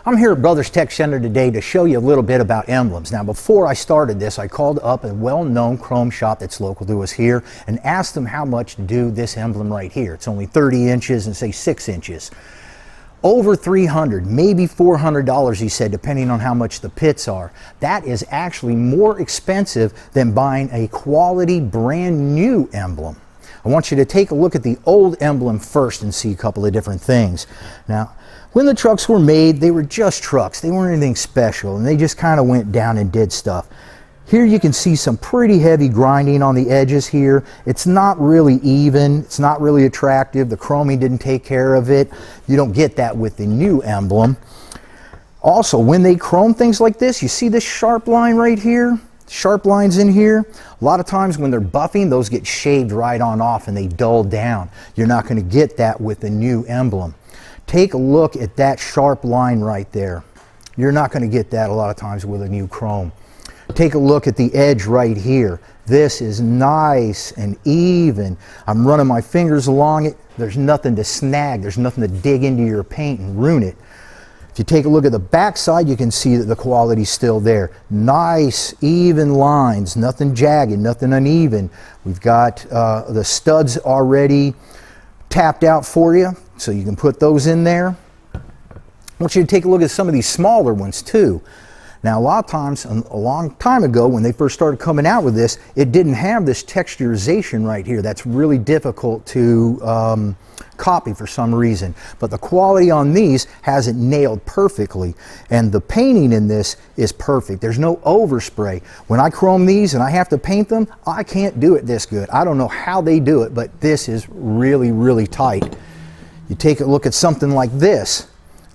I'm here at Brothers Tech Center today to show you a little bit about Emblems. Now, before I started this, I called up a well-known chrome shop that's local to us here and asked them how much to do this emblem right here. It's only 30 inches and say 6 inches. Over $300, maybe $400, he said, depending on how much the pits are. That is actually more expensive than buying a quality brand new emblem. I want you to take a look at the old emblem first and see a couple of different things. Now, when the trucks were made, they were just trucks. They weren't anything special, and they just kind of went down and did stuff. Here you can see some pretty heavy grinding on the edges here. It's not really even. It's not really attractive. The chroming didn't take care of it. You don't get that with the new emblem. Also, when they chrome things like this, you see this sharp line right here? Sharp lines in here. A lot of times when they're buffing, those get shaved right on off and they dull down. You're not going to get that with the new emblem. Take a look at that sharp line right there. You're not going to get that a lot of times with a new chrome. Take a look at the edge right here. This is nice and even. I'm running my fingers along it. There's nothing to snag. There's nothing to dig into your paint and ruin it. If you take a look at the back side, you can see that the quality's still there. Nice, even lines, nothing jagged, nothing uneven. We've got the studs already tapped out for you, so you can put those in there. I want you to take a look at some of these smaller ones too. Now, a lot of times, a long time ago, when they first started coming out with this, it didn't have this texturization right here. That's really difficult to copy for some reason. But the quality on these has it nailed perfectly. And the painting in this is perfect. There's no overspray. When I chrome these and I have to paint them, I can't do it this good. I don't know how they do it, but this is really, really tight. You take a look at something like this.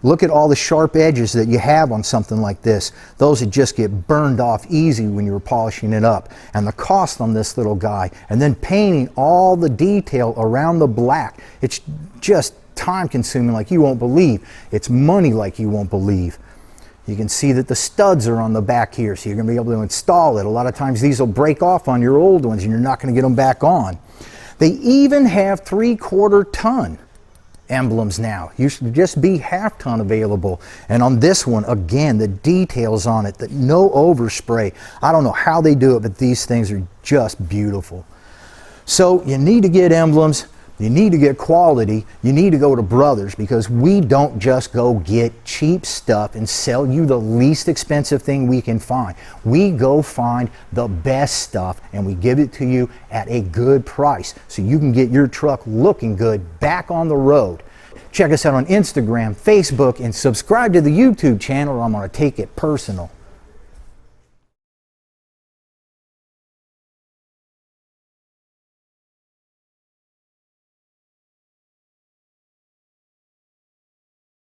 Look at all the sharp edges that you have on something like this. Those would just get burned off easy when you were polishing it up. And the cost on this little guy, and then painting all the detail around the black, it's just time consuming like you won't believe. It's money like you won't believe. You can see that the studs are on the back here, so you're going to be able to install it. A lot of times these will break off on your old ones and you're not going to get them back on. They even have 3/4 ton emblems now. Used to just be half-ton available. And on this one, again, the details on it, that no overspray. I don't know how they do it, but these things are just beautiful. So you need to get emblems. You need to get quality. You need to go to Brothers, because we don't just go get cheap stuff and sell you the least expensive thing we can find. We go find the best stuff and we give it to you at a good price so you can get your truck looking good back on the road. Check us out on Instagram, Facebook, and subscribe to the YouTube channel or I'm going to take it personal.